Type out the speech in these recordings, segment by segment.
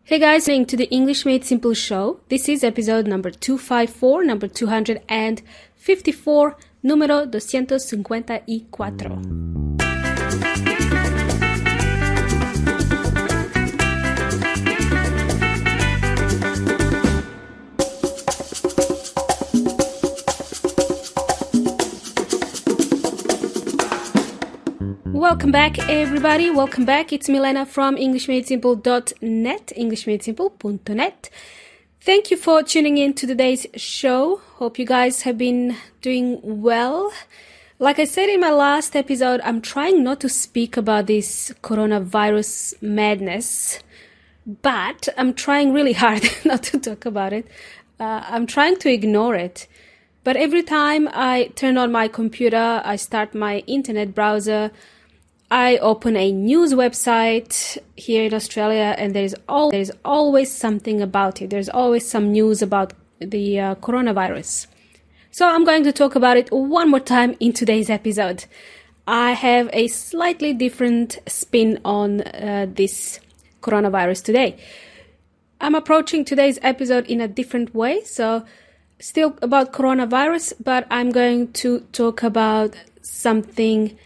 Hey guys, listening to the English Made Simple show. This is episode number 254, number 254, número 254. Welcome back, everybody. Welcome back. It's Milena from EnglishMadeSimple.net, EnglishMadeSimple.net. Thank you for tuning in to today's show. Hope you guys have been doing well. Like I said in my last episode, I'm trying not to speak about this coronavirus madness, but I'm trying really hard not to talk about it. I'm trying to ignore it. But every time I turn on my computer, I start my internet browser, I open a news website here in Australia, and there's always something about it. There's always some news about the coronavirus. So I'm going to talk about it one more time in today's episode. I have a slightly different spin on this coronavirus today. I'm approaching today's episode in a different way, so still about coronavirus, but I'm going to talk about something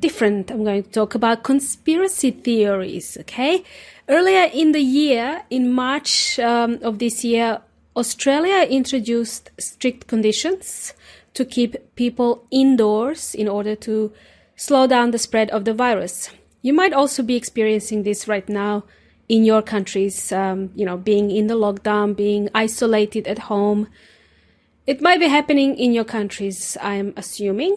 different. I'm going to talk about conspiracy theories, okay? Earlier in the year, in March of this year, Australia introduced strict conditions to keep people indoors in order to slow down the spread of the virus. You might also be experiencing this right now in your countries, being in the lockdown, being isolated at home. It might be happening in your countries, I'm assuming.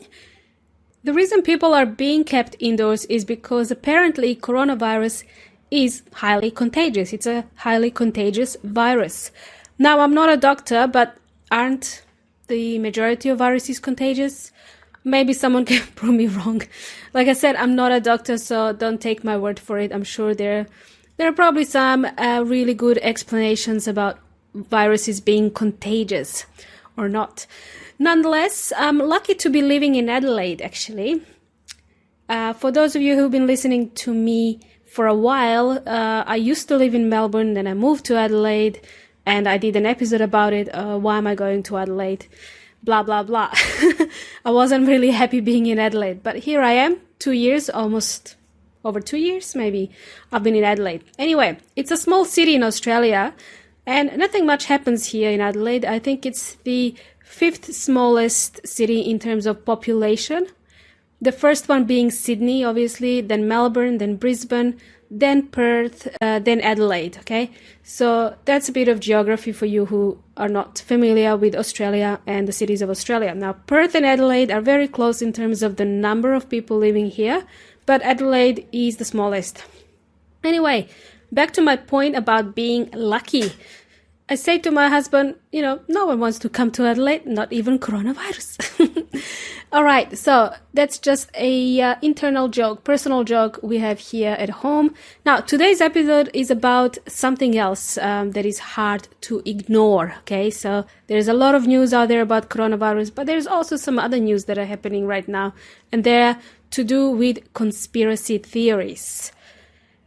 The reason people are being kept indoors is because apparently coronavirus is highly contagious. It's a highly contagious virus. Now, I'm not a doctor, but aren't the majority of viruses contagious? Maybe someone can prove me wrong. Like I said, I'm not a doctor, so don't take my word for it. I'm sure there are probably some really good explanations about viruses being contagious or not. Nonetheless, I'm lucky to be living in Adelaide, actually. For those of you who've been listening to me for a while, I used to live in Melbourne, then I moved to Adelaide, and I did an episode about it. Why am I going to Adelaide? Blah, blah, blah. I wasn't really happy being in Adelaide, but here I am, 2 years, almost over 2 years, maybe. I've been in Adelaide. Anyway, it's a small city in Australia, and nothing much happens here in Adelaide. I think it's the 5th smallest city in terms of population. The first one being Sydney, obviously, then Melbourne, then Brisbane, then Perth, then Adelaide, okay? So that's a bit of geography for you who are not familiar with Australia and the cities of Australia. Now, Perth and Adelaide are very close in terms of the number of people living here, but Adelaide is the smallest. Anyway, back to my point about being lucky. I say to my husband, no one wants to come to Adelaide, not even coronavirus. All right, so that's just a internal joke, personal joke we have here at home. Now, today's episode is about something else that is hard to ignore, okay? So there's a lot of news out there about coronavirus, but there's also some other news that are happening right now, and they're to do with conspiracy theories.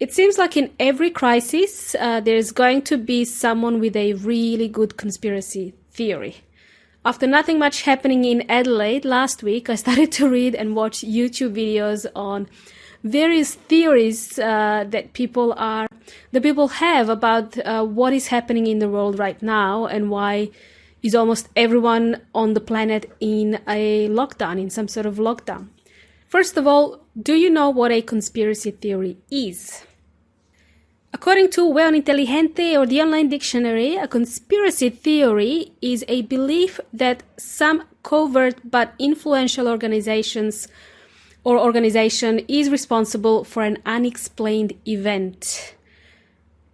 It seems like in every crisis, there's going to be someone with a really good conspiracy theory. After nothing much happening in Adelaide last week, I started to read and watch YouTube videos on various theories that people have about what is happening in the world right now and why is almost everyone on the planet in a lockdown, in some sort of lockdown. First of all, do you know what a conspiracy theory is? According to Well Intelligente or the online dictionary, a conspiracy theory is a belief that some covert but influential organization is responsible for an unexplained event.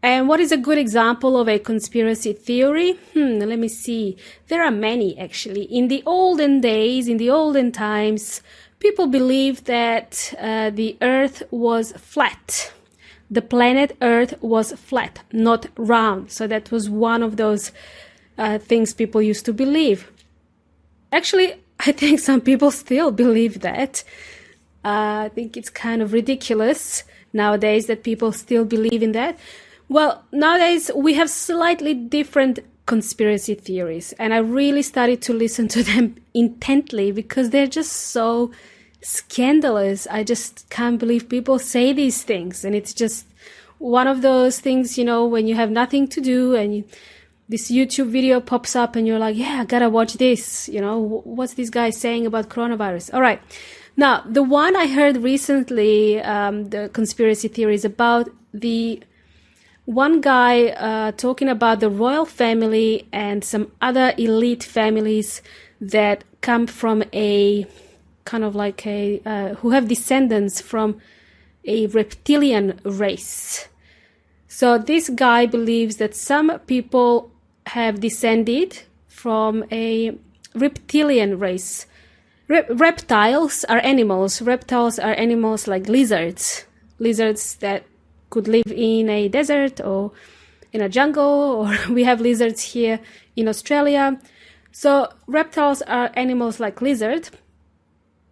And what is a good example of a conspiracy theory? Let me see. There are many, actually. In the olden days, in the olden times, people believed that the Earth was flat. The planet Earth was flat, not round. So that was one of those things people used to believe. Actually, I think some people still believe that. I think it's kind of ridiculous nowadays that people still believe in that. Well, nowadays we have slightly different conspiracy theories, and I really started to listen to them intently because they're just so scandalous. I just can't believe people say these things, and it's just one of those things, when you have nothing to do and this YouTube video pops up and you're like, yeah, I gotta watch this. What's this guy saying about coronavirus? All right. Now, the one I heard recently, the conspiracy theory is about the one guy talking about the royal family and some other elite families that come from a kind of like who have descendants from a reptilian race. So this guy believes that some people have descended from a reptilian race. Reptiles are animals. Reptiles are animals like lizards. Lizards that could live in a desert or in a jungle, or we have lizards here in Australia. So reptiles are animals like lizard.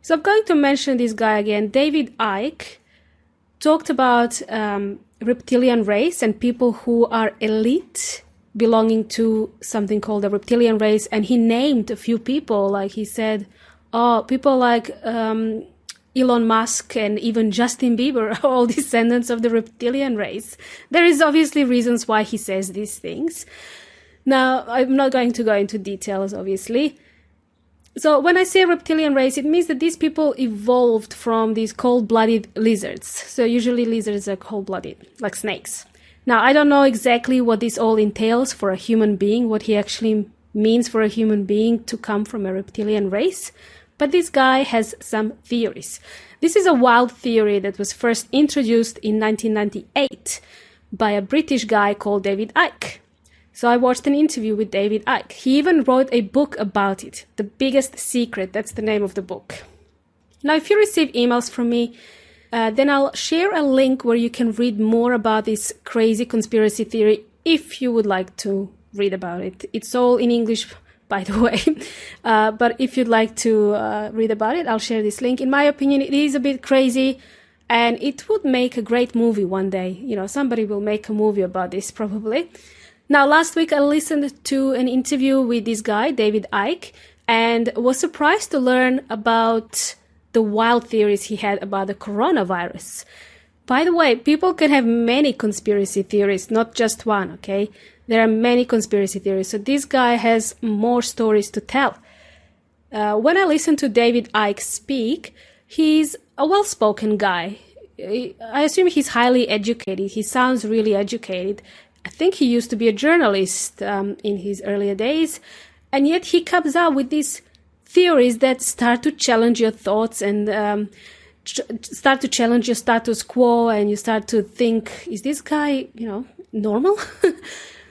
So I'm going to mention this guy again. David Icke talked about reptilian race and people who are elite belonging to something called the reptilian race, and he named a few people. Like he said, people like Elon Musk and even Justin Bieber are all descendants of the reptilian race. There is obviously reasons why he says these things. Now, I'm not going to go into details, obviously. So when I say reptilian race, it means that these people evolved from these cold-blooded lizards. So usually lizards are cold-blooded, like snakes. Now, I don't know exactly what this all entails for a human being, what he actually means for a human being to come from a reptilian race. But this guy has some theories. This is a wild theory that was first introduced in 1998 by a British guy called David Icke. So I watched an interview with David Icke. He even wrote a book about it, The Biggest Secret. That's the name of the book. Now, if you receive emails from me, then I'll share a link where you can read more about this crazy conspiracy theory if you would like to read about it. It's all in English, by the way. But if you'd like to read about it, I'll share this link. In my opinion, it is a bit crazy, and it would make a great movie one day. Somebody will make a movie about this probably. Now, last week I listened to an interview with this guy, David Icke, and was surprised to learn about the wild theories he had about the coronavirus. By the way, people can have many conspiracy theories, not just one, okay? There are many conspiracy theories, so this guy has more stories to tell. When I listen to David Icke speak, he's a well-spoken guy. I assume he's highly educated. He sounds really educated. I think he used to be a journalist in his earlier days, and yet he comes out with these theories that start to challenge your thoughts and start to challenge your status quo, and you start to think, is this guy, normal?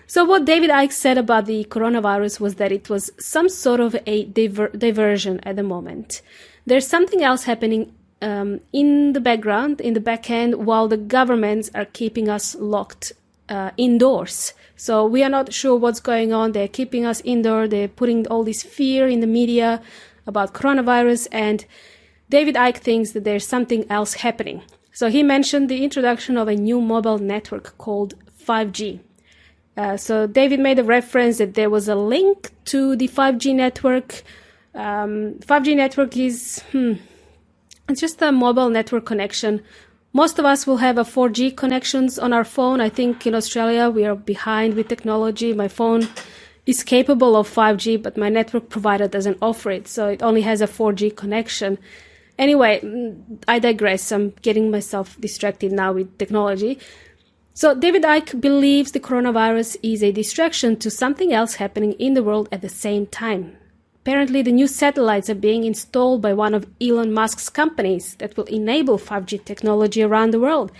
So what David Icke said about the coronavirus was that it was some sort of a diversion at the moment. There's something else happening in the background, in the back end, while the governments are keeping us locked indoors. So we are not sure what's going on. They're keeping us indoor. They're putting all this fear in the media about coronavirus. And David Icke thinks that there's something else happening. So he mentioned the introduction of a new mobile network called 5G. So David made a reference that there was a link to the 5G network. 5G network is, it's just a mobile network connection. Most of us will have a 4G connections on our phone. I think in Australia we are behind with technology. My phone is capable of 5G, but my network provider doesn't offer it, so it only has a 4G connection. Anyway, I digress. I'm getting myself distracted now with technology. So David Icke believes the coronavirus is a distraction to something else happening in the world at the same time. Apparently, the new satellites are being installed by one of Elon Musk's companies that will enable 5G technology around the world.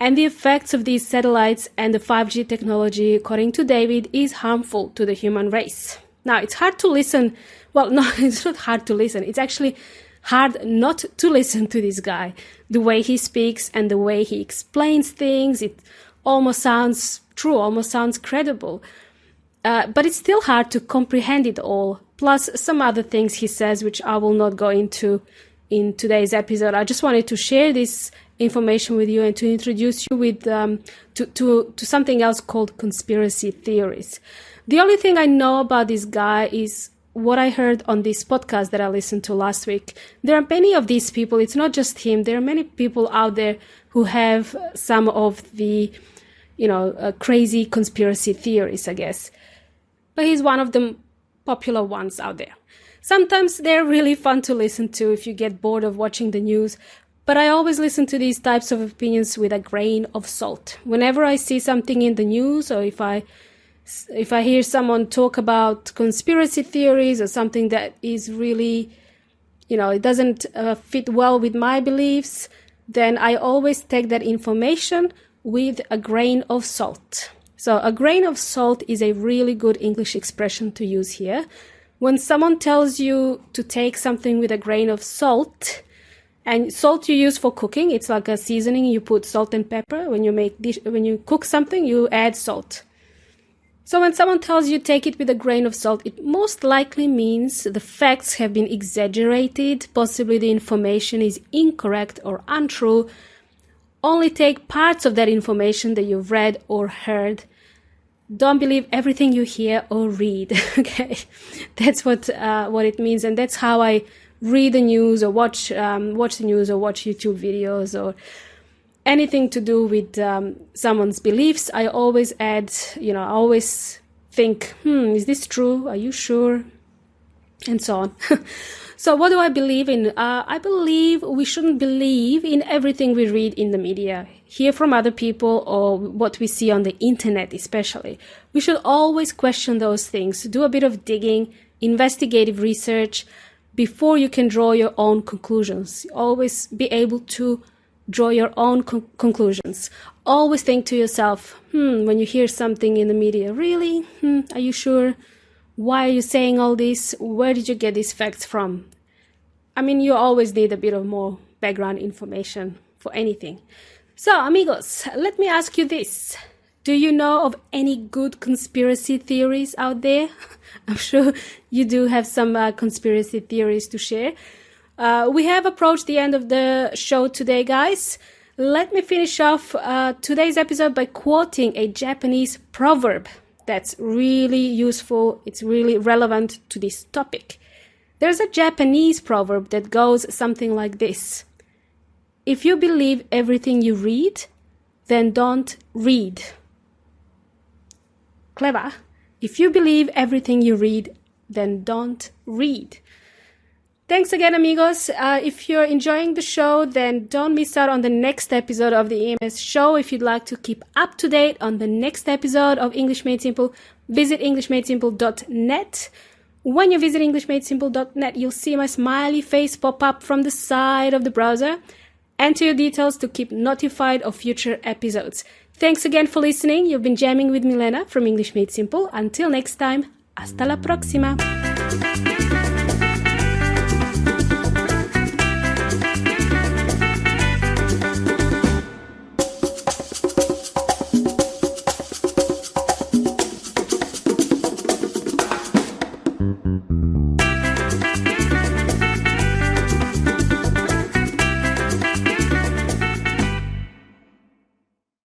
And the effects of these satellites and the 5G technology, according to David, is harmful to the human race. Now, it's hard to listen. Well, no, it's not hard to listen. It's actually hard not to listen to this guy. The way he speaks and the way he explains things, it almost sounds true, almost sounds credible. But it's still hard to comprehend it all. Plus some other things he says, which I will not go into in today's episode. I just wanted to share this information with you and to introduce you with to something else called conspiracy theories. The only thing I know about this guy is what I heard on this podcast that I listened to last week. There are many of these people. It's not just him. There are many people out there who have some of the, crazy conspiracy theories, I guess. But he's one of the popular ones out there. Sometimes they're really fun to listen to if you get bored of watching the news. But I always listen to these types of opinions with a grain of salt. Whenever I see something in the news, or if I hear someone talk about conspiracy theories or something that is really, it doesn't fit well with my beliefs, then I always take that information with a grain of salt. So a grain of salt is a really good English expression to use here. When someone tells you to take something with a grain of salt, and salt you use for cooking, it's like a seasoning, you put salt and pepper. When you cook something, you add salt. So when someone tells you take it with a grain of salt, it most likely means the facts have been exaggerated, possibly the information is incorrect or untrue. Only take parts of that information that you've read or heard. Don't believe everything you hear or read, okay? That's what it means, and that's how I read the news or watch the news or watch YouTube videos or anything to do with someone's beliefs. I always add, I always think, is this true? Are you sure? And so on. So what do I believe in? I believe we shouldn't believe in everything we read in the media, hear from other people, or what we see on the internet especially. We should always question those things, do a bit of digging, investigative research, before you can draw your own conclusions. Always be able to draw your own conclusions. Always think to yourself, when you hear something in the media, really? Are you sure? Why are you saying all this? Where did you get these facts from? I mean, you always need a bit of more background information for anything. So, amigos, let me ask you this. Do you know of any good conspiracy theories out there? I'm sure you do have some conspiracy theories to share. We have approached the end of the show today, guys. Let me finish off today's episode by quoting a Japanese proverb that's really useful. It's really relevant to this topic. There's a Japanese proverb that goes something like this. If you believe everything you read, then don't read. Clever. If you believe everything you read, then don't read. Thanks again, amigos. If you're enjoying the show, then don't miss out on the next episode of the EMS show. If you'd like to keep up to date on the next episode of English Made Simple, visit englishmadesimple.net. When you visit englishmadesimple.net, you'll see my smiley face pop up from the side of the browser. Enter your details to keep notified of future episodes. Thanks again for listening. You've been jamming with Milena from English Made Simple. Until next time, hasta la próxima.